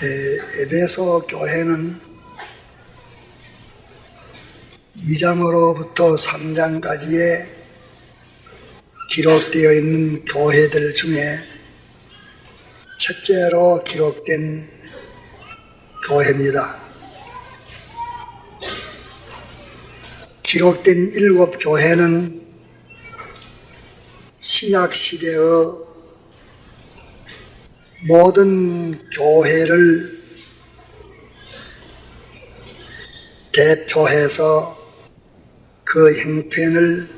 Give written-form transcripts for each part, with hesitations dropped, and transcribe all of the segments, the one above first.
에베소 교회는 2장으로부터 3장까지에 기록되어 있는 교회들 중에 첫째로 기록된 교회입니다. 기록된 7 교회는 신약시대의 모든 교회를 대표해서 그 형편을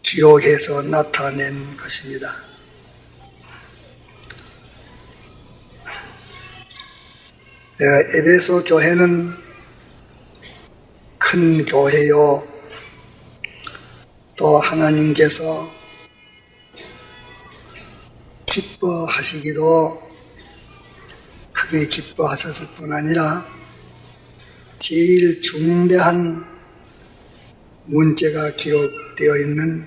기록해서 나타낸 것입니다. 에베소 교회는 큰 교회요, 또 하나님께서 기뻐하시기도 크게 기뻐하셨을 뿐 아니라 제일 중대한 문제가 기록되어 있는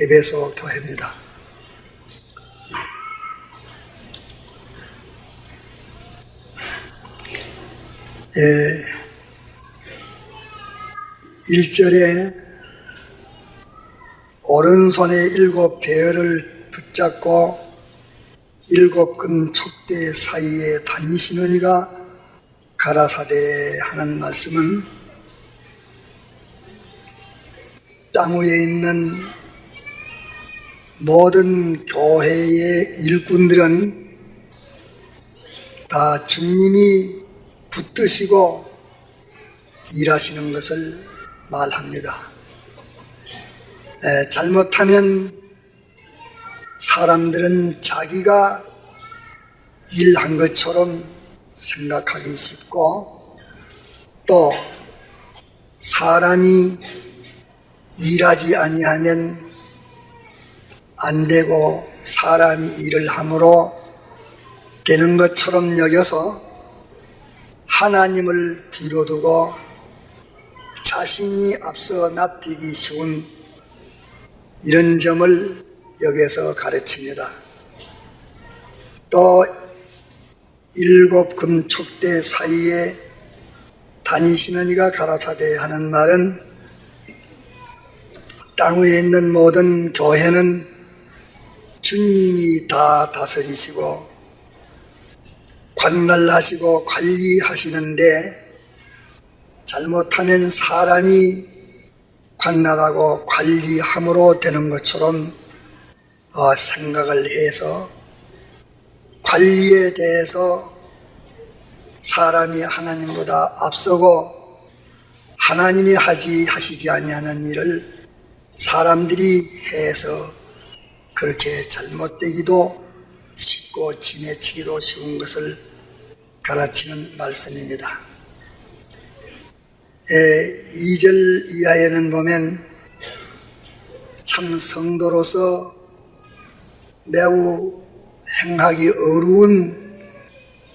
에베소 교회입니다. 1절에 오른손에 7 배열을 붙잡고 7 끈 촉대 사이에 다니시는 이가 가라사대 하는 말씀은 땅 위에 있는 모든 교회의 일꾼들은 다 주님이 붙드시고 일하시는 것을 말합니다. 잘못하면 사람들은 자기가 일한 것처럼 생각하기 쉽고, 또 사람이 일하지 아니하면 안 되고 사람이 일을 함으로 되는 것처럼 여겨서 하나님을 뒤로 두고 자신이 앞서 납득이 쉬운 이런 점을 여기서 가르칩니다. 또 7 금 촉대 사이에 다니시는 이가 가라사대 하는 말은 땅 위에 있는 모든 교회는 주님이 다 다스리시고 관할하시고 관리하시는데, 잘못하면 사람이 관할하고 관리함으로 되는 것처럼 생각을 해서 관리에 대해서 사람이 하나님보다 앞서고 하나님이 하시지 아니하는 일을 사람들이 해서 그렇게 잘못되기도 쉽고 지나치기도 쉬운 것을 가르치는 말씀입니다. 2절 이하에는 보면 참 성도로서 매우 행하기 어려운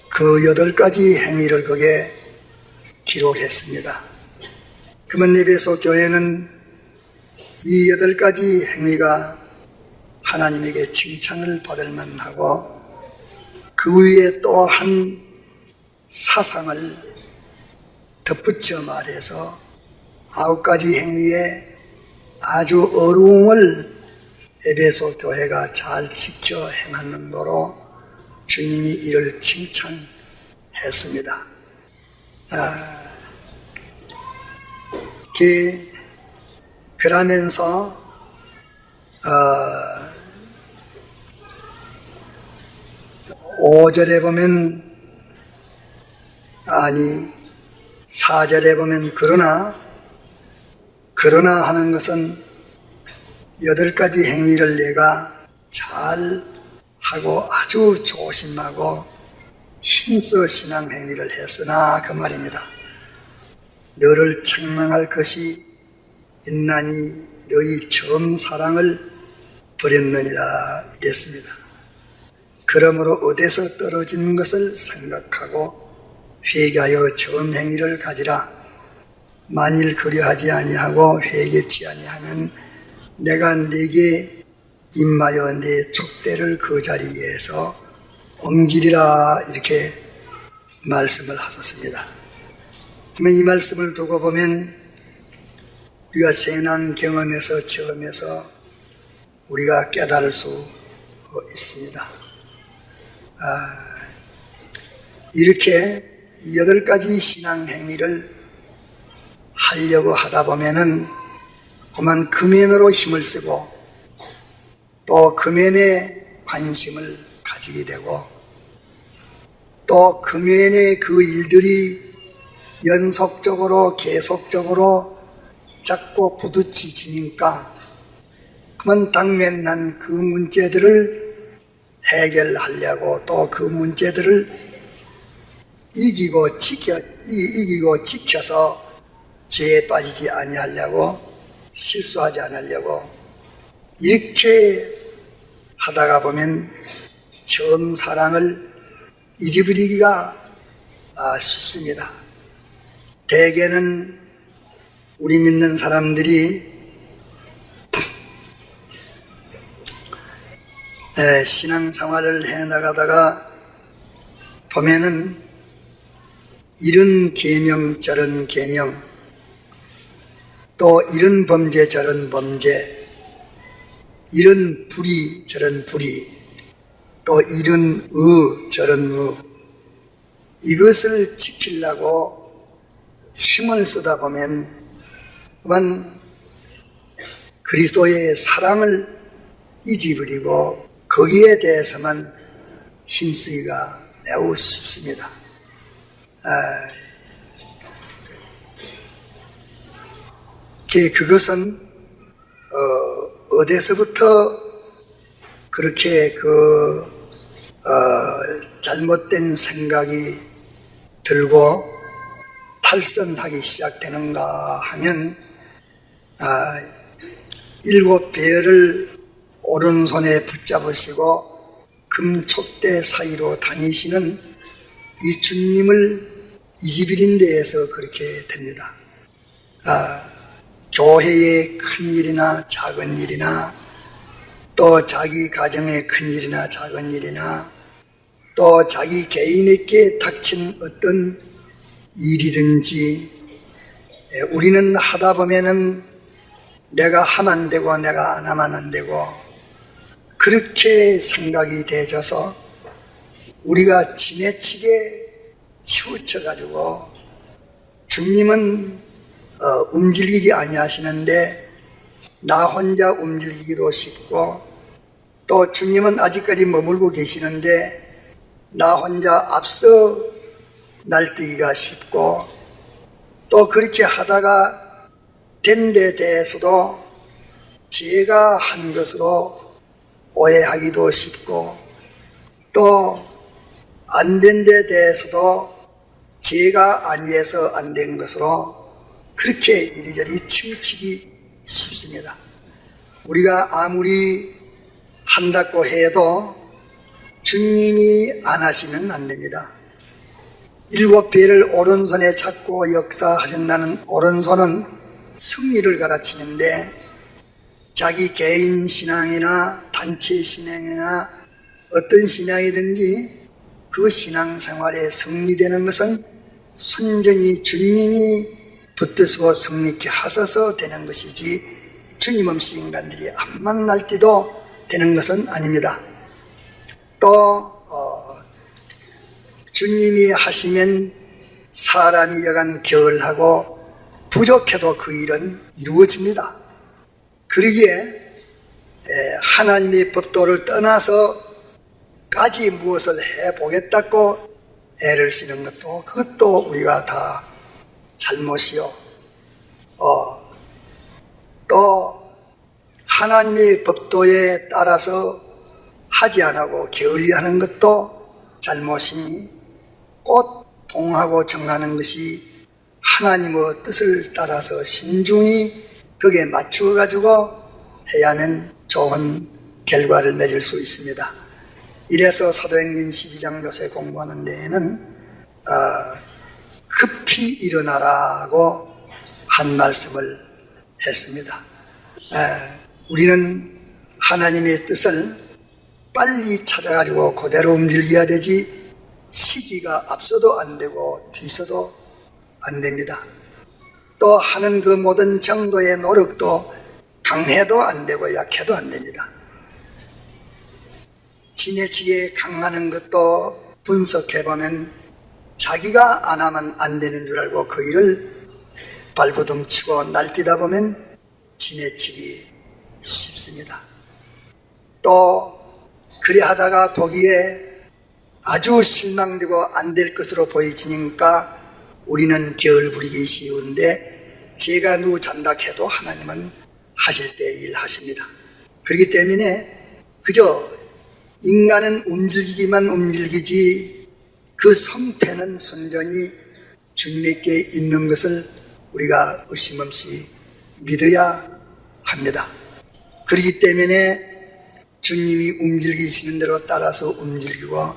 그 8가지 행위를 거기에 기록했습니다. 그러면 에베소 교회는 이 8가지 행위가 하나님에게 칭찬을 받을 만하고, 그 위에 또 한 사상을 덧붙여 말해서 9가지 행위에 아주 어려움을 에베소 교회가 잘 지켜 행하는 도로 주님이 이를 칭찬했습니다. 그러면서 5절에 보면, 4절에 보면 그러나 하는 것은 8가지 행위를 내가 잘 하고 아주 조심하고 힘써 신앙 행위를 했으나 그 말입니다. 너를 책망할 것이 있나니 너희 처음 사랑을 버렸느니라 이랬습니다. 그러므로 어디서 떨어진 것을 생각하고 회개하여 처음 행위를 가지라. 만일 그리하지 아니하고 회개치 아니하면 내가 네게 임하여 내 촉대를 그 자리에서 옮기리라 이렇게 말씀을 하셨습니다. 그러면 이 말씀을 두고 보면 우리가 재난 경험에서 체험해서 우리가 깨달을 수 있습니다. 이렇게 8가지 신앙 행위를 하려고 하다 보면은 그만 금연으로 힘을 쓰고 또 금연에 관심을 가지게 되고 또 금연의 그 일들이 연속적으로 계속적으로 자꾸 부딪히지니까 그만 당면 난 그 문제들을 해결하려고 또 그 문제들을 이기고 지켜서 죄에 빠지지 아니하려고 실수하지 않으려고 이렇게 하다가 보면 처음 사랑을 잊어버리기가 쉽습니다. 대개는 우리 믿는 사람들이 신앙생활을 해나가다가 보면은 이런 계명 저런 계명 또 이런 범죄 저런 범죄 이런 불의 저런 불의 또 이런 저런 이것을 지키려고 힘을 쓰다 보면 그만 그리스도의 사랑을 잊어버리고 거기에 대해서만 힘쓰기가 매우 쉽습니다. 그것은 어디서부터 그렇게 잘못된 생각이 들고 탈선하기 시작되는가 하면 7배를 오른손에 붙잡으시고 금촉대 사이로 다니시는 이 주님을 잊어버린 데에서 그렇게 됩니다. 교회의 큰 일이나 작은 일이나 또 자기 가정의 큰 일이나 작은 일이나 또 자기 개인에게 닥친 어떤 일이든지 우리는 하다 보면은 내가 하면 안 되고 내가 안 하면 안 되고 그렇게 생각이 되어져서 우리가 지나치게 치우쳐가지고 주님은 움직이지 아니하시는데 나 혼자 움직이기도 쉽고 또 주님은 아직까지 머물고 계시는데 나 혼자 앞서 날뛰기가 쉽고 또 그렇게 하다가 된 데 대해서도 제가 한 것으로 오해하기도 쉽고 또 안 된 데 대해서도 제가 아니해서 안 된 것으로 그렇게 이리저리 치우치기 쉽습니다. 우리가 아무리 한다고 해도 주님이 안 하시면 안 됩니다. 7배를 오른손에 잡고 역사하신다는 오른손은 승리를 가르치는데 자기 개인 신앙이나 단체 신앙이나 어떤 신앙이든지 그 신앙생활에 승리되는 것은 순전히 주님이 붙드시고 승리케 하셔서 되는 것이지 주님 없이 인간들이 암만 날뛰도 되는 것은 아닙니다. 또 주님이 하시면 사람이 여간 게을하고 부족해도 그 일은 이루어집니다. 그러기에 하나님의 법도를 떠나서까지 무엇을 해보겠다고 애를 쓰는 것도 그것도 우리가 다 잘못이요. 또 하나님의 법도에 따라서 하지 않고 게을리하는 것도 잘못이니 꼭 동하고 정하는 것이 하나님의 뜻을 따라서 신중히 거기에 맞추어 가지고 해야만 좋은 결과를 맺을 수 있습니다. 이래서 사도행전 12장 요새 공부하는 데에는 급히 일어나라고 한 말씀을 했습니다. 우리는 하나님의 뜻을 빨리 찾아가지고 그대로 움직여야 되지 시기가 앞서도 안 되고 뒤서도 안 됩니다. 또 하는 그 모든 정도의 노력도 강해도 안 되고 약해도 안 됩니다. 지나치게 강하는 것도 분석해보면 자기가 안 하면 안 되는 줄 알고 그 일을 발버둥치고 날뛰다 보면 지나치기 쉽습니다. 또 그래 하다가 보기에 아주 실망되고 안 될 것으로 보이지니까 우리는 게을 부리기 쉬운데 제가 누구 잔다해도 하나님은 하실 때 일하십니다. 그렇기 때문에 그저 인간은 움직이기만 움직이지 그 성패는 순전히 주님에게 있는 것을 우리가 의심 없이 믿어야 합니다. 그렇기 때문에 주님이 움직이시는 대로 따라서 움직이고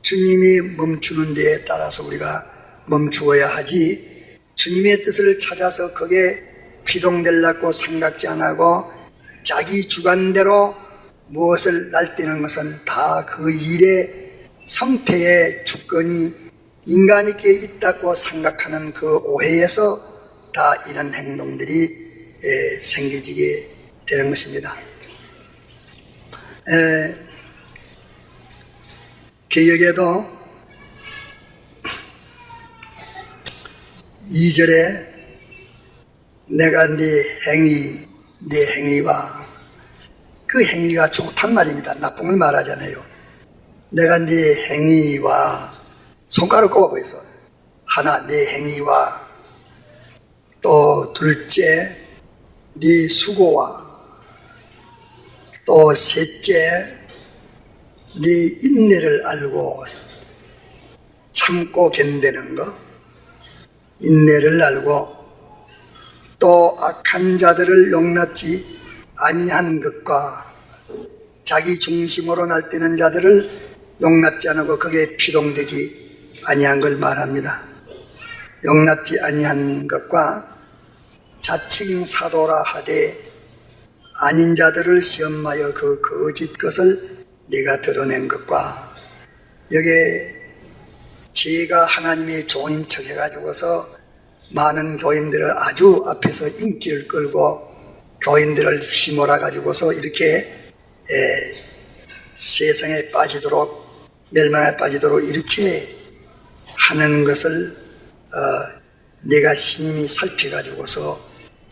주님이 멈추는 데에 따라서 우리가 멈추어야 하지 주님의 뜻을 찾아서 거기에 피동되려고 생각지 안 하고 자기 주관대로 무엇을 날뛰는 것은 다 그 일의 성패의 주권이 인간에게 있다고 생각하는 그 오해에서 다 이런 행동들이 생기게 되는 것입니다. 개역에도 2절에 내가 네 행위와 그 행위가 좋단 말입니다. 나쁜 걸 말하잖아요. 내가 네 행위와 손가락 꼽아 보이소. 하나 네 행위와 또 둘째 네 수고와 또 셋째 네 인내를 알고 참고 견디는 것, 인내를 알고 또 악한 자들을 용납지 아니한 것과 자기 중심으로 날뛰는 자들을 용납지 않고 거기에 피동되지 아니한 걸 말합니다. 용납지 아니한 것과 자칭 사도라 하되 아닌 자들을 시험하여 그 거짓 것을 네가 드러낸 것과 여기에 제가 하나님의 종인 척 해가지고서 많은 교인들을 아주 앞에서 인기를 끌고 교인들을 휘몰아 가지고서 이렇게 세상에 빠지도록 멸망에 빠지도록 이렇게 하는 것을 내가 신임히 살펴가지고서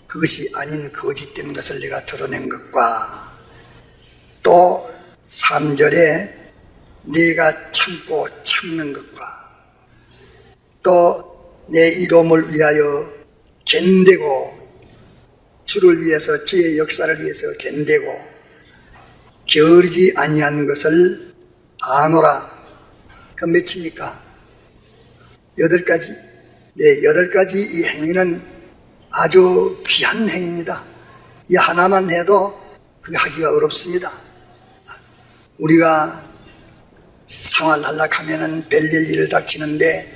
그것이 아닌 거짓된 것을 내가 드러낸 것과 또 3절에 네가 참고 참는 것과 또 내 이름을 위하여 견디고 주를 위해서 주의 역사를 위해서 견디고 게으르지 아니한 것을 아노라. 그 몇입니까? 8가지. 네, 8가지 이 행위는 아주 귀한 행위입니다. 이 하나만 해도 그게 하기가 어렵습니다. 우리가 생활하려고 하면은 별별 일을 닥치는데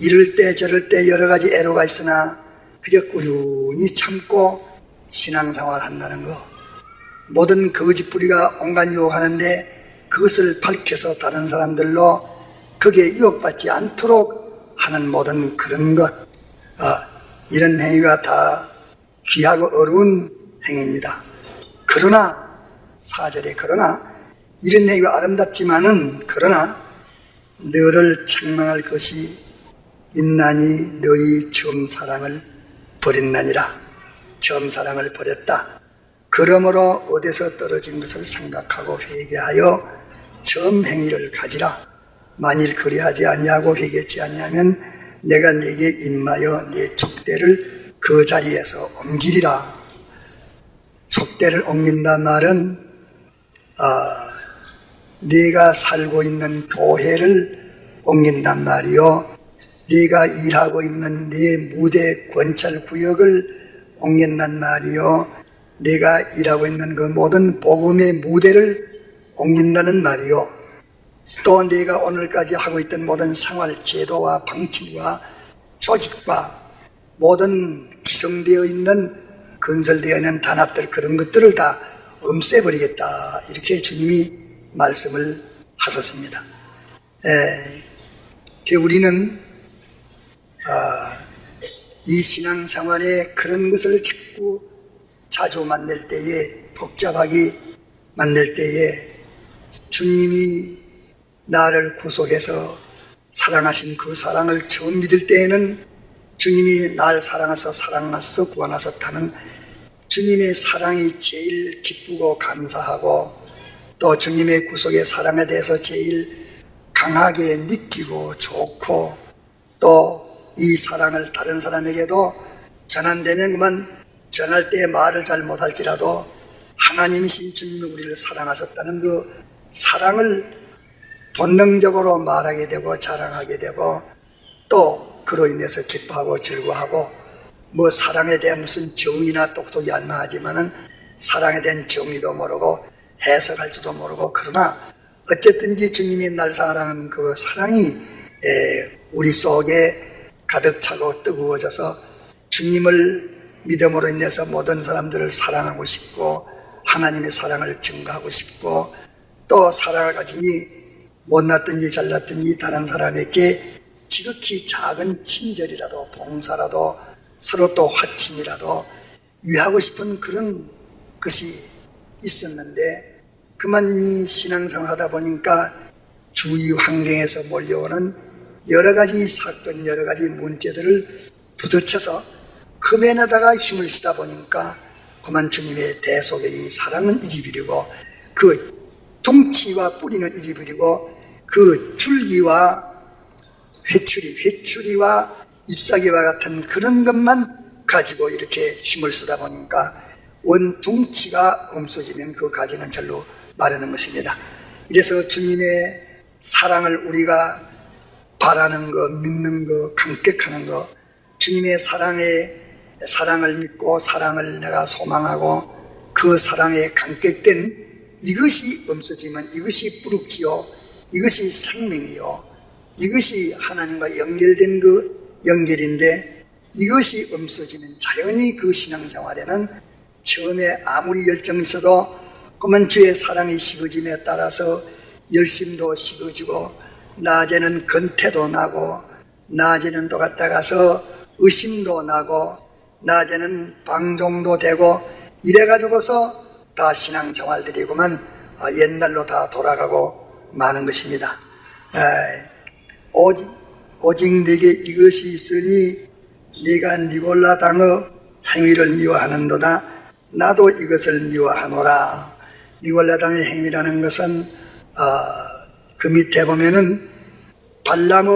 이럴 때 저럴 때 여러 가지 애로가 있으나 그저 꾸준히 참고 신앙생활 한다는 거. 모든 거짓부리가 온갖 유혹하는데 그것을 밝혀서 다른 사람들로 거기에 유혹받지 않도록 하는 모든 그런 것, 이런 행위가 다 귀하고 어려운 행위입니다. 그러나 4절에 그러나 이런 행위가 아름답지만은 그러나 너를 책망할 것이 있나니 너희 처음 사랑을 버렸나니라. 처음 사랑을 버렸다. 그러므로 어디서 떨어진 것을 생각하고 회개하여 처음 행위를 가지라. 만일 그리하지 아니하고 회개치 아니하면 내가 네게 임하여 네 족대를 그 자리에서 옮기리라. 족대를 옮긴다 말은 네가 살고 있는 교회를 옮긴단 말이요, 네가 일하고 있는 네 무대 권찰구역을 옮긴단 말이요, 네가 일하고 있는 그 모든 복음의 무대를 옮긴다는 말이요, 또 네가 오늘까지 하고 있던 모든 생활 제도와 방침과 조직과 모든 기성되어 있는 건설되어 있는 단합들 그런 것들을 다 없애버리겠다. 이렇게 주님이 말씀을 하셨습니다. 우리는 이 신앙생활에 그런 것을 자주 만날 때에, 복잡하게 만날 때에 주님이 나를 구속해서 사랑하신 그 사랑을 처음 믿을 때에는 주님이 나를 사랑하셔서 구원하셨다는 주님의 사랑이 제일 기쁘고 감사하고, 또 주님의 구속의 사랑에 대해서 제일 강하게 느끼고 좋고, 또 이 사랑을 다른 사람에게도 전한다면 그만 전할 때 말을 잘 못할지라도 하나님이신 주님이 우리를 사랑하셨다는 그 사랑을 본능적으로 말하게 되고 자랑하게 되고, 또 그로 인해서 기뻐하고 즐거워하고, 뭐 사랑에 대한 무슨 정의나 똑똑히 알만하지만은 사랑에 대한 정의도 모르고 해석할 줄도 모르고, 그러나 어쨌든지 주님이 날 사랑하는 그 사랑이 우리 속에 가득 차고 뜨거워져서 주님을 믿음으로 인해서 모든 사람들을 사랑하고 싶고, 하나님의 사랑을 증거하고 싶고, 또 사랑을 가지니 못났든지 잘났든지 다른 사람에게 지극히 작은 친절이라도 봉사라도 서로 또 화친이라도 위하고 싶은 그런 것이 있었는데, 그만 이 신앙생활 하다 보니까 주위 환경에서 몰려오는 여러 가지 사건, 여러 가지 문제들을 부딪혀서 금에다가 힘을 쓰다 보니까 그만 주님의 대속의 이 사랑은 잊어버리고, 그 둥치와 뿌리는 잊어버리고, 그 줄기와 회추리와 잎사귀와 같은 그런 것만 가지고 이렇게 힘을 쓰다 보니까 원 둥치가 없어지면 그 가지는 절로 마르는 것입니다. 이래서 주님의 사랑을 우리가 바라는 것, 믿는 것, 감격하는 것, 주님의 사랑을 믿고 사랑을 내가 소망하고 그 사랑에 감격된 이것이 없어지면 이것이 부룩지요, 이것이 생명이요, 이것이 하나님과 연결된 그 연결인데, 이것이 없어지면 자연히 그 신앙생활에는 처음에 아무리 열정이 있어도 그만 주의 사랑이 식어짐에 따라서 열심도 식어지고, 낮에는 건태도 나고, 낮에는 또 갔다가서 의심도 나고, 낮에는 방종도 되고, 이래가지고서 다 신앙생활들이구만 옛날로 다 돌아가고 마는 것입니다. 오직 네게 이것이 있으니 네가 니골라 당의 행위를 미워하는도다. 나도 이것을 미워하노라. 니골라 당의 행위라는 것은 그 밑에 보면은 발람의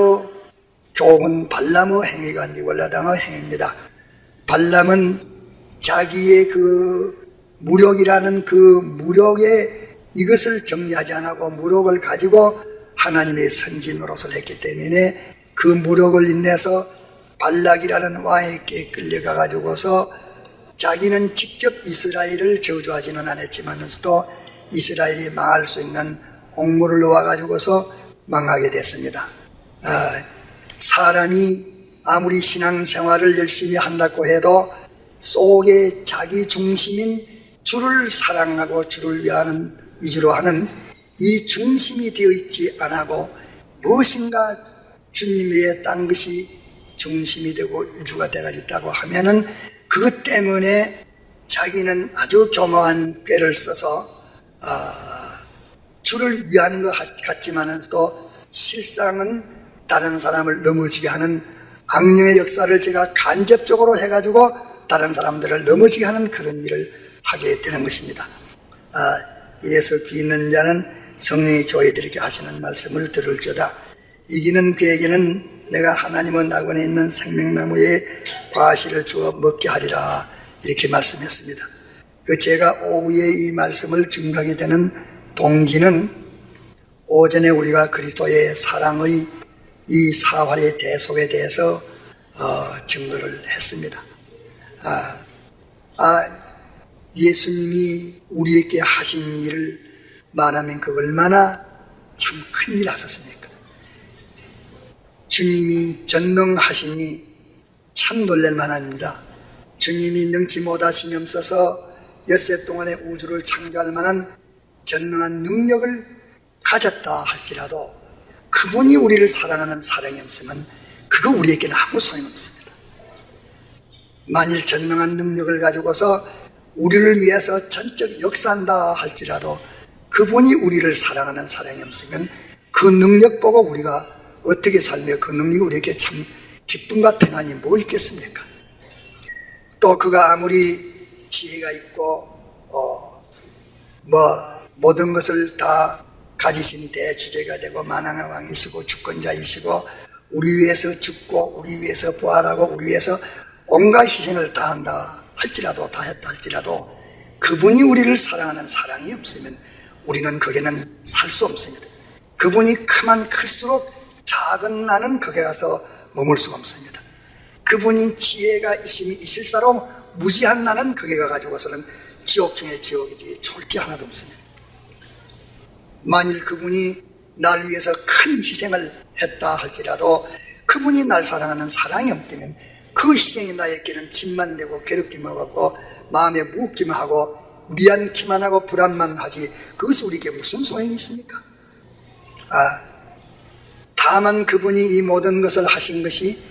교훈, 발람의 행위가 니골라 당의 행위입니다. 발람은 자기의 그 무력이라는 그 무력에 이것을 정리하지 않고 무력을 가지고 하나님의 선지 노릇을 했기 때문에 그 무력을 인해서 발락이라는 왕에게 끌려가 가지고서 자기는 직접 이스라엘을 저주하지는 않았지만서도 이스라엘이 망할 수 있는 옥물을 놓아 가지고서 망하게 됐습니다. 사람이 아무리 신앙생활을 열심히 한다고 해도 속에 자기 중심인 주를 사랑하고 주를 위하는 위주로 하는 이 중심이 되어 있지 않고 무엇인가 주님 외에 딴 것이 중심이 되고 위주가 되어가지고 있다고 하면은 그것 때문에 자기는 아주 교묘한 꾀를 써서 주를 위하는 것 같지만서도 실상은 다른 사람을 넘어지게 하는 악령의 역사를 제가 간접적으로 해가지고 다른 사람들을 넘어지게 하는 그런 일을 하게 되는 것입니다. 이래서 귀 있는 자는 성령의 교회들에게 하시는 말씀을 들을지어다. 이기는 그에게는 내가 하나님의 낙원에 있는 생명나무의 과실을 주어 먹게 하리라, 이렇게 말씀했습니다. 제가 오후에 이 말씀을 증거하게 되는 동기는 오전에 우리가 그리스도의 사랑의 이 사활의 대속에 대해서 증거를 했습니다. 예수님이 우리에게 하신 일을 말하면 그 얼마나 참 큰일 하셨습니까? 주님이 전능하시니 참 놀랄만합니다. 주님이 능치 못하심이 없어서 엿새 동안의 우주를 창조할 만한 전능한 능력을 가졌다 할지라도 그분이 우리를 사랑하는 사랑이 없으면 그거 우리에게는 아무 소용없습니다. 만일 전능한 능력을 가지고서 우리를 위해서 전적 역사한다 할지라도 그분이 우리를 사랑하는 사랑이 없으면 그 능력 보고 우리가 어떻게 살며 그 능력이 우리에게 참 기쁨과 평안이 뭐 있겠습니까? 또 그가 아무리 지혜가 있고 모든 것을 다 가지신 대주제가 되고 만왕의 왕이시고 주권자이시고 우리 위해서 죽고 우리 위해서 부활하고 우리 위해서 온갖 희생을 다한다 할지라도 다했다 할지라도 그분이 우리를 사랑하는 사랑이 없으면 우리는 거기는 살 수 없습니다. 그분이 크면 클수록 작은 나는 거기에 가서 머물 수가 없습니다. 그분이 지혜가 있음이 있을사로 무지한 나는 거기에 가가지고서는 지옥 중에 지옥이지 좋을 게 하나도 없습니다. 만일 그분이 날 위해서 큰 희생을 했다 할지라도 그분이 날 사랑하는 사랑이 없다면 그 희생이 나에게는 짐만 되고 괴롭기만 하고 마음에 묻기만 하고 미안기만 하고 불안만 하지 그것이 우리에게 무슨 소용이 있습니까? 다만 그분이 이 모든 것을 하신 것이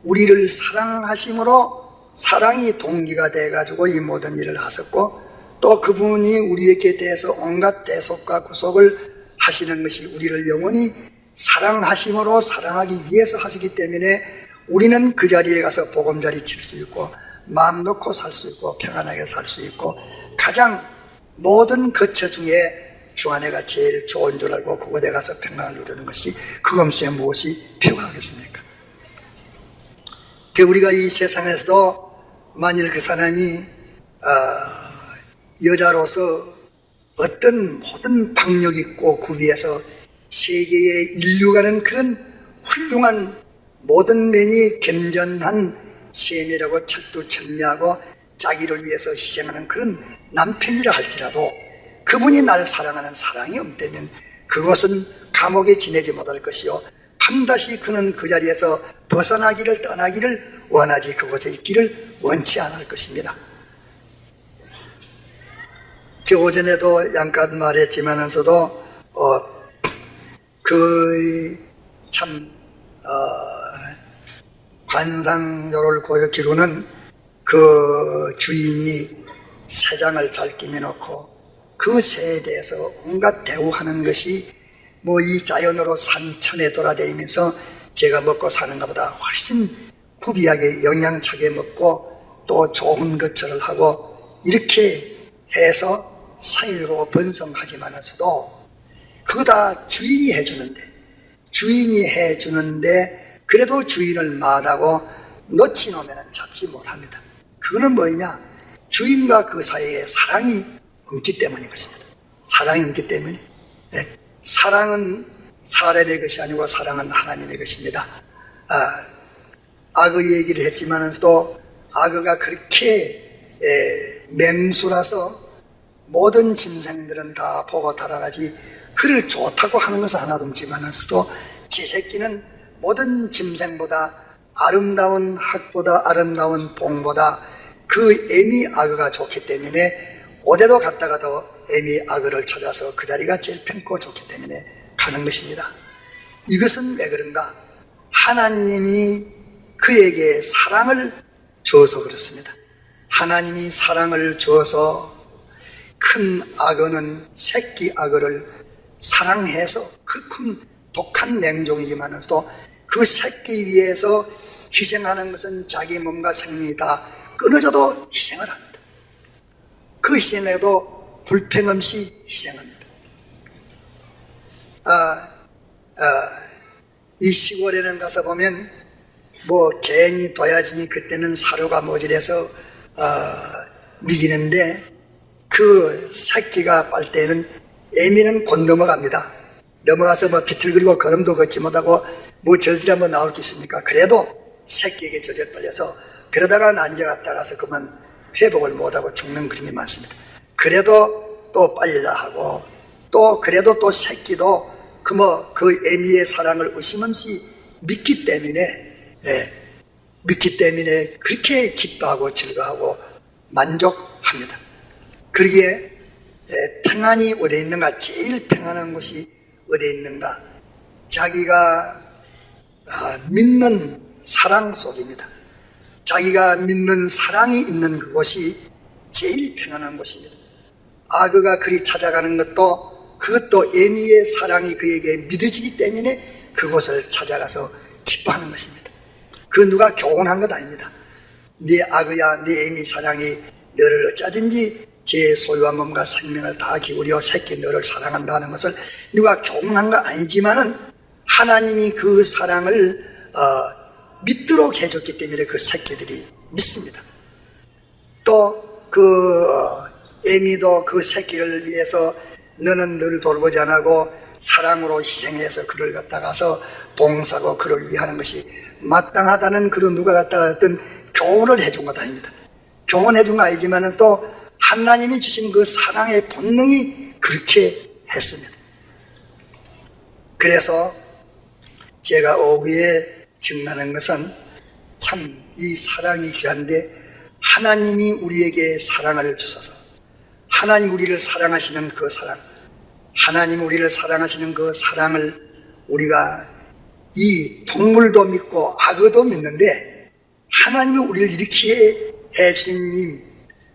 우리를 사랑하심으로 사랑이 동기가 돼가지고 이 모든 일을 하셨고 또 그분이 우리에게 대해서 온갖 대속과 구속을 하시는 것이 우리를 영원히 사랑하심으로 사랑하기 위해서 하시기 때문에 우리는 그 자리에 가서 보금자리 칠 수 있고 마음 놓고 살 수 있고 평안하게 살 수 있고 가장 모든 거처 중에 주 안에가 제일 좋은 줄 알고 그곳에 가서 평안을 누리는 것이 그것에 무엇이 필요하겠습니까? 우리가 이 세상에서도 만일 그 사람이 여자로서 어떤 모든 박력 있고 구비해서 세계에 인류가는 그런 훌륭한 모든 면이 겸전한 세밀하고 철두철미하고 자기를 위해서 희생하는 그런 남편이라 할지라도 그분이 나를 사랑하는 사랑이 없다면 그것은 감옥에 지내지 못할 것이요 반드시 그는 그 자리에서 벗어나기를 떠나기를 원하지 그곳에 있기를 원치 않을 것입니다. 오전에도 잠깐 말했지만서도 관상요를 기루는 그 주인이 새장을 잘 끼워놓고 그 새에 대해서 온갖 대우하는 것이 이 자연으로 산천에 돌아다니면서 제가 먹고 사는 것보다 훨씬 구비하게 영양차게 먹고 또 좋은 것처럼 하고 이렇게 해서 사일고 번성하지만서도 그거 다 주인이 해주는데 그래도 주인을 마다고 놓치놓으면 잡지 못합니다. 그거는 뭐냐? 주인과 그 사이에 사랑이 없기 때문인 것입니다. 사랑이 없기 때문에 사랑은 사람의 것이 아니고 사랑은 하나님의 것입니다. 악의 얘기를 했지만서도 악어가 그렇게 맹수라서 모든 짐승들은 다 보고 달아나지 그를 좋다고 하는 것은 하나도 없지만서도 제 새끼는 모든 짐승보다 아름다운 학보다 아름다운 봉보다 그 애미 악어가 좋기 때문에 어디도 갔다가도 애미 악어를 찾아서 그 자리가 제일 편고 좋기 때문에 가는 것입니다. 이것은 왜 그런가? 하나님이 그에게 사랑을 주어서 그렇습니다. 하나님이 사랑을 주어서 큰 악어는 새끼 악어를 사랑해서 그렇게 독한 맹종이지만서도 그 새끼 위해서 희생하는 것은 자기 몸과 생명이 다 끊어져도 희생을 합니다. 그 희생에도 불평 없이 희생합니다. 이 시골에는 가서 보면 개니 도야지니 그때는 사료가 모자라서 미기는데 그 새끼가 빨 때는 애미는 곧 넘어갑니다. 넘어가서 비틀거리고 걸음도 걷지 못하고 저질 한번 나올 게 있습니까? 그래도 새끼에게 저질 빨려서 그러다가 난제갔다 가서 그만 회복을 못하고 죽는 그림이 많습니다. 그래도 또 빨리라 하고 또 그래도 또 새끼도 그 애미의 사랑을 의심 없이 믿기 때문에 그렇게 기뻐하고 즐거워하고 만족합니다. 그러기에 평안이 어디 있는가? 제일 평안한 곳이 어디에 있는가? 자기가 믿는 사랑 속입니다. 자기가 믿는 사랑이 있는 그곳이 제일 편안한 곳입니다. 아그가 그리 찾아가는 것도 그것도 에미의 사랑이 그에게 믿어지기 때문에 그곳을 찾아가서 기뻐하는 것입니다. 그 누가 교훈한 것 아닙니다. 네 아그야, 네 에미 사랑이 너를 어쩌든지 제 소유한 몸과 생명을 다 기울여 새끼 너를 사랑한다는 것을 누가 교훈한 거 아니지만은 하나님이 그 사랑을 믿도록 해줬기 때문에 그 새끼들이 믿습니다. 또 그 에미도 그 새끼를 위해서 너는 늘 돌보지 않고 사랑으로 희생해서 그를 갖다가서 봉사하고 그를 위하는 것이 마땅하다는 그런 누가 갖다가 어떤 교훈을 해준 것 아닙니다. 교훈해 준 거 아니지만은 또 하나님이 주신 그 사랑의 본능이 그렇게 했습니다. 그래서 제가 오후에 증언하는 것은 참 이 사랑이 귀한데 하나님이 우리에게 사랑을 주셔서 하나님 우리를 사랑하시는 그 사랑, 하나님 우리를 사랑하시는 그 사랑을 우리가 이 동물도 믿고 악어도 믿는데 하나님이 우리를 이렇게 해주신 이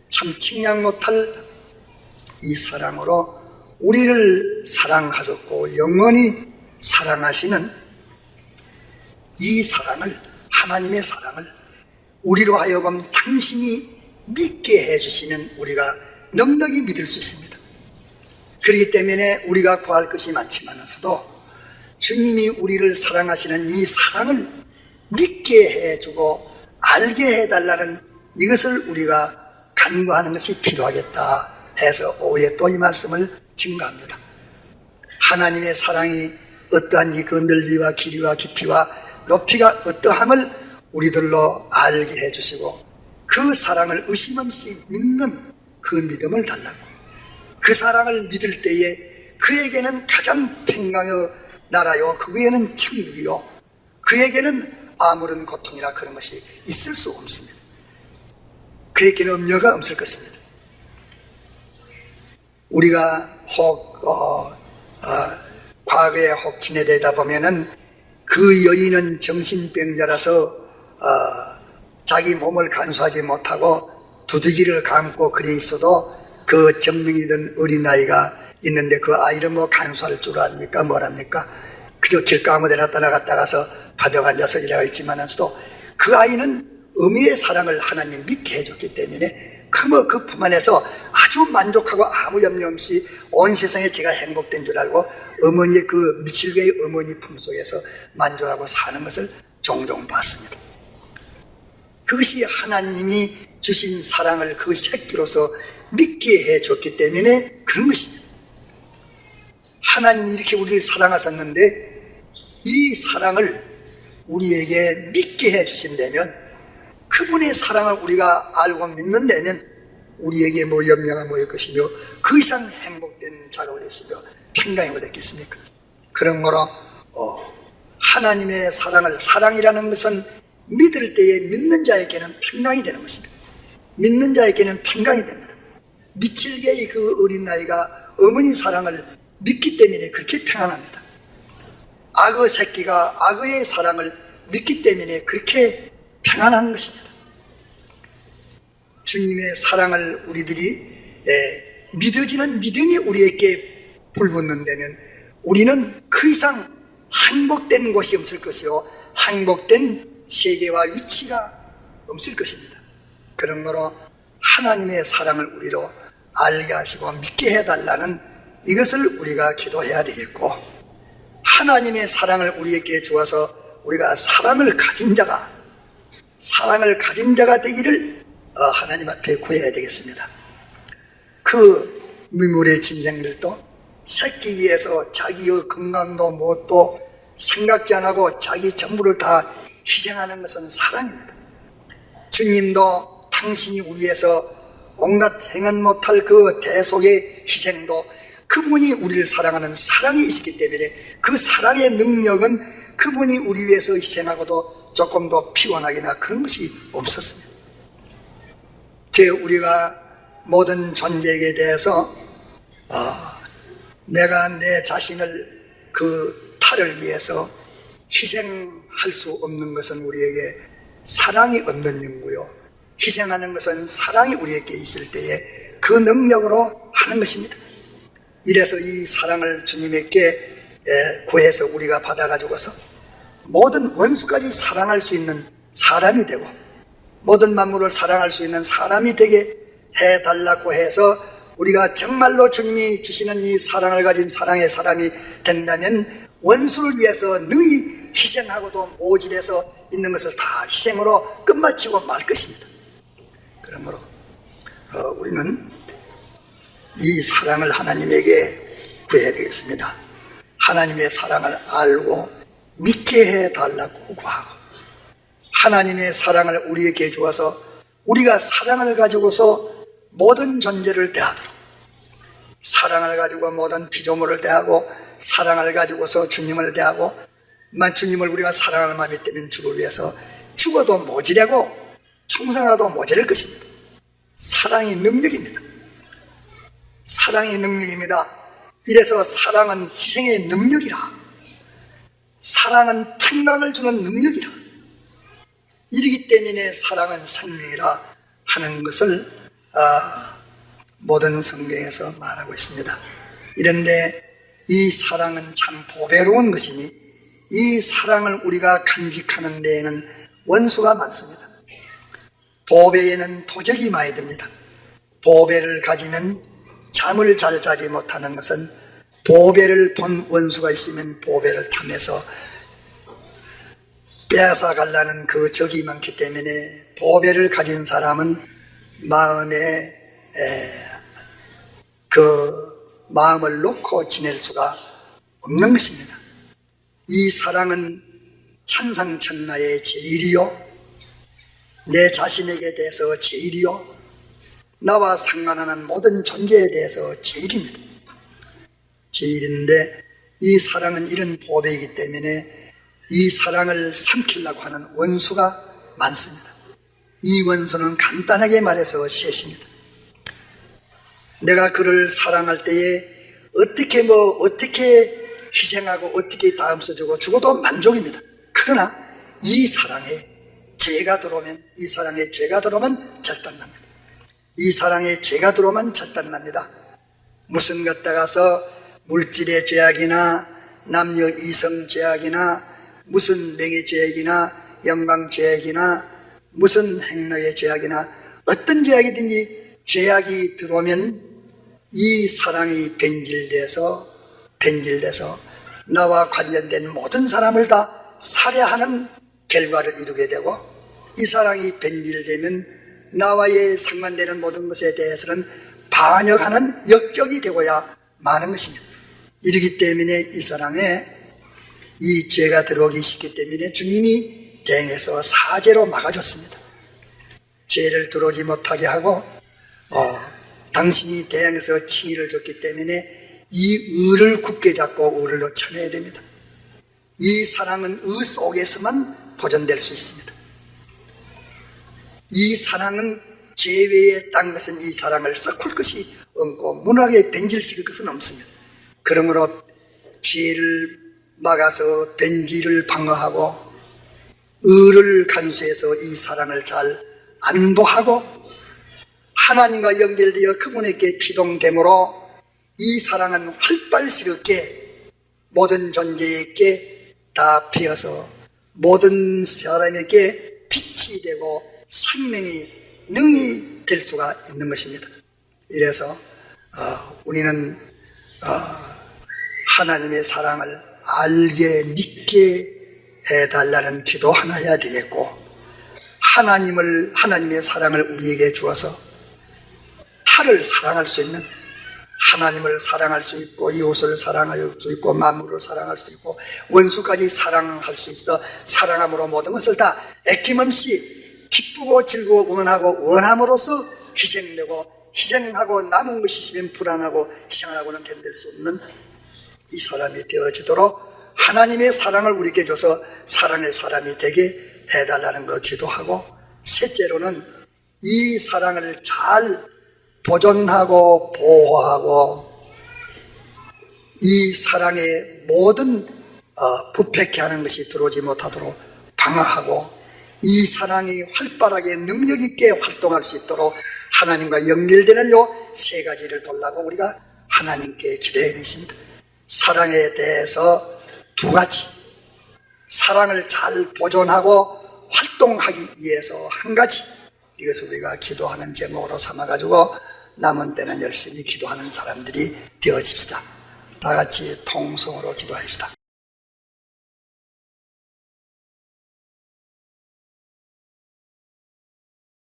참 측량 못할 이 사랑으로 우리를 사랑하셨고 영원히 사랑하시는 이 사랑을, 하나님의 사랑을 우리로 하여금 당신이 믿게 해주시면 우리가 넉넉히 믿을 수 있습니다. 그렇기 때문에 우리가 구할 것이 많지만서도 주님이 우리를 사랑하시는 이 사랑을 믿게 해주고 알게 해달라는 이것을 우리가 간구하는 것이 필요하겠다 해서 오후에 또 이 말씀을 증거합니다. 하나님의 사랑이 어떠한지 그 넓이와 길이와 깊이와 높이가 어떠함을 우리들로 알게 해주시고 그 사랑을 의심 없이 믿는 그 믿음을 달라고, 그 사랑을 믿을 때에 그에게는 가장 평강의 나라요 그에게는 천국이요 그에게는 아무런 고통이나 그런 것이 있을 수 없습니다. 그에게는 염려가 없을 것입니다. 우리가 혹 과거에 혹 지내되다 보면은 그 여인은 정신병자라서 자기 몸을 간수하지 못하고 두들기를 감고 그래 있어도 그 정명이던 어린아이가 있는데 그 아이를 뭐 간수할 줄 압니까? 뭐랍니까? 그저 길가 아무 데나 나갔다 가서 바닥 앉아서 일하고 있지만서도 그 아이는 어미의 사랑을 하나님 믿게 해줬기 때문에 그 품 안에서 아주 만족하고 아무 염려 없이 온 세상에 제가 행복된 줄 알고 어머니의 그 미칠개의 어머니 품 속에서 만족하고 사는 것을 종종 봤습니다. 그것이 하나님이 주신 사랑을 그 새끼로서 믿게 해줬기 때문에 그런 것입니다. 하나님이 이렇게 우리를 사랑하셨는데 이 사랑을 우리에게 믿게 해주신다면 그분의 사랑을 우리가 알고 믿는다면 우리에게 뭐 염려가 뭐일 것이며 그 이상 행복된 자가 어딨으며 평강이 어딨겠습니까? 그런 거로 하나님의 사랑을, 사랑이라는 것은 믿을 때에 믿는 자에게는 평강이 되는 것입니다. 믿는 자에게는 평강이 됩니다. 미칠개의 그 어린아이가 어머니 사랑을 믿기 때문에 그렇게 평안합니다. 악어 새끼가 악어의 사랑을 믿기 때문에 그렇게 평안한 것입니다. 주님의 사랑을 우리들이 믿어지는 믿음이 우리에게 불붙는다면 우리는 그 이상 행복된 곳이 없을 것이요 행복된 세계와 위치가 없을 것입니다. 그런 거로 하나님의 사랑을 우리로 알게 하시고 믿게 해달라는 이것을 우리가 기도해야 되겠고, 하나님의 사랑을 우리에게 주어서 우리가 사랑을 가진 자가 되기를 하나님 앞에 구해야 되겠습니다. 그 미물의 짐승들도 새끼 위해서 자기의 건강도 무엇도 생각지 않고 자기 전부를 다 희생하는 것은 사랑입니다. 주님도 당신이 우리 위해서 온갖 행한 못할 그 대속의 희생도 그분이 우리를 사랑하는 사랑이 있었기 때문에 그 사랑의 능력은 그분이 우리 위해서 희생하고도 조금 더 피곤하기나 그런 것이 없었습니다. 우리가 모든 존재에 대해서 내가 내 자신을 그 탈을 위해서 희생할 수 없는 것은 우리에게 사랑이 없는 연구요, 희생하는 것은 사랑이 우리에게 있을 때에 그 능력으로 하는 것입니다. 이래서 이 사랑을 주님에게 구해서 우리가 받아가지고서 모든 원수까지 사랑할 수 있는 사람이 되고 모든 만물을 사랑할 수 있는 사람이 되게 해달라고 해서 우리가 정말로 주님이 주시는 이 사랑을 가진 사랑의 사람이 된다면 원수를 위해서 능히 희생하고도 모질해서 있는 것을 다 희생으로 끝마치고 말 것입니다. 그러므로 우리는 이 사랑을 하나님에게 구해야 되겠습니다. 하나님의 사랑을 알고 믿게 해달라고 구하고 하나님의 사랑을 우리에게 주어서 우리가 사랑을 가지고서 모든 존재를 대하도록, 사랑을 가지고 모든 피조물을 대하고 사랑을 가지고서 주님을 대하고, 주님을 우리가 사랑하는 마음이 있다면 주를 위해서 죽어도 모자라고 충성하도 모자랄 것입니다. 사랑이 능력입니다. 사랑이 능력입니다. 이래서 사랑은 희생의 능력이라, 사랑은 평강을 주는 능력이라, 이러기 때문에 사랑은 생명이라 하는 것을 모든 성경에서 말하고 있습니다. 이런데 이 사랑은 참 보배로운 것이니 이 사랑을 우리가 간직하는 데에는 원수가 많습니다. 보배에는 도적이 많이 듭니다. 보배를 가지면 잠을 잘 자지 못하는 것은 보배를 본 원수가 있으면 보배를 탐해서 빼앗아가려는 그 적이 많기 때문에 보배를 가진 사람은 마음에 그 마음을 놓고 지낼 수가 없는 것입니다. 이 사랑은 천상천하의 제일이요, 내 자신에게 대해서 제일이요, 나와 상관하는 모든 존재에 대해서 제일입니다. 제일인데 이 사랑은 이런 보배이기 때문에 이 사랑을 삼키려고 하는 원수가 많습니다. 이 원수는 간단하게 말해서 셋입니다. 내가 그를 사랑할 때에 어떻게 희생하고 어떻게 다음 써주고 죽어도 만족입니다. 그러나 이 사랑에 죄가 들어오면 절단납니다. 이 사랑에 죄가 들어오면 절단납니다. 무슨 갖다가서 물질의 죄악이나 남녀 이성 죄악이나 무슨 명예죄악이나 영광죄악이나 무슨 행락의 죄악이나 어떤 죄악이든지 죄악이 들어오면 이 사랑이 변질돼서 나와 관련된 모든 사람을 다 살해하는 결과를 이루게 되고, 이 사랑이 변질되면 나와의 상관되는 모든 것에 대해서는 반역하는 역적이 되고야 마는 것입니다. 이러기 때문에 이 사랑에 이 죄가 들어오기 쉽기 때문에 주님이 대행해서 사죄로 막아줬습니다. 죄를 들어오지 못하게 하고 당신이 대행해서 칭의를 줬기 때문에 이 의를 굳게 잡고 의를 놓쳐내야 됩니다. 이 사랑은 의 속에서만 보존될 수 있습니다. 이 사랑은 죄 외에 딴 것은 이 사랑을 썩을 것이 없고 문학에 변질시킬 것은 없습니다. 그러므로 죄를 막아서 변질을 방어하고 의를 간수해서 이 사랑을 잘 안보하고 하나님과 연결되어 그분에게 피동됨으로 이 사랑은 활발스럽게 모든 존재에게 다 피어서 모든 사람에게 빛이 되고 생명이 능히 될 수가 있는 것입니다. 이래서 우리는 하나님의 사랑을 알게 믿게 해달라는 기도 하나 해야 되겠고, 하나님의 사랑을 우리에게 주어서 타를 사랑할 수 있는, 하나님을 사랑할 수 있고 이웃을 사랑할 수 있고 만물을 사랑할 수 있고 원수까지 사랑할 수 있어 사랑함으로 모든 것을 다 아낌없이 기쁘고 즐거워 원함으로써 희생하고 남은 것이 있으면 불안하고 희생하고는 견딜 수 없는 이 사람이 되어지도록 하나님의 사랑을 우리에게 줘서 사랑의 사람이 되게 해달라는 거 기도하고, 셋째로는 이 사랑을 잘 보존하고 보호하고 이 사랑의 모든 부패케 하는 것이 들어오지 못하도록 방어하고 이 사랑이 활발하게 능력 있게 활동할 수 있도록 하나님과 연결되는 요 세 가지를 돌라고 우리가 하나님께 기도해야 되십니다. 사랑에 대해서 두 가지, 사랑을 잘 보존하고 활동하기 위해서 한 가지, 이것을 우리가 기도하는 제목으로 삼아가지고 남은 때는 열심히 기도하는 사람들이 되어집시다. 다 같이 통성으로 기도합시다.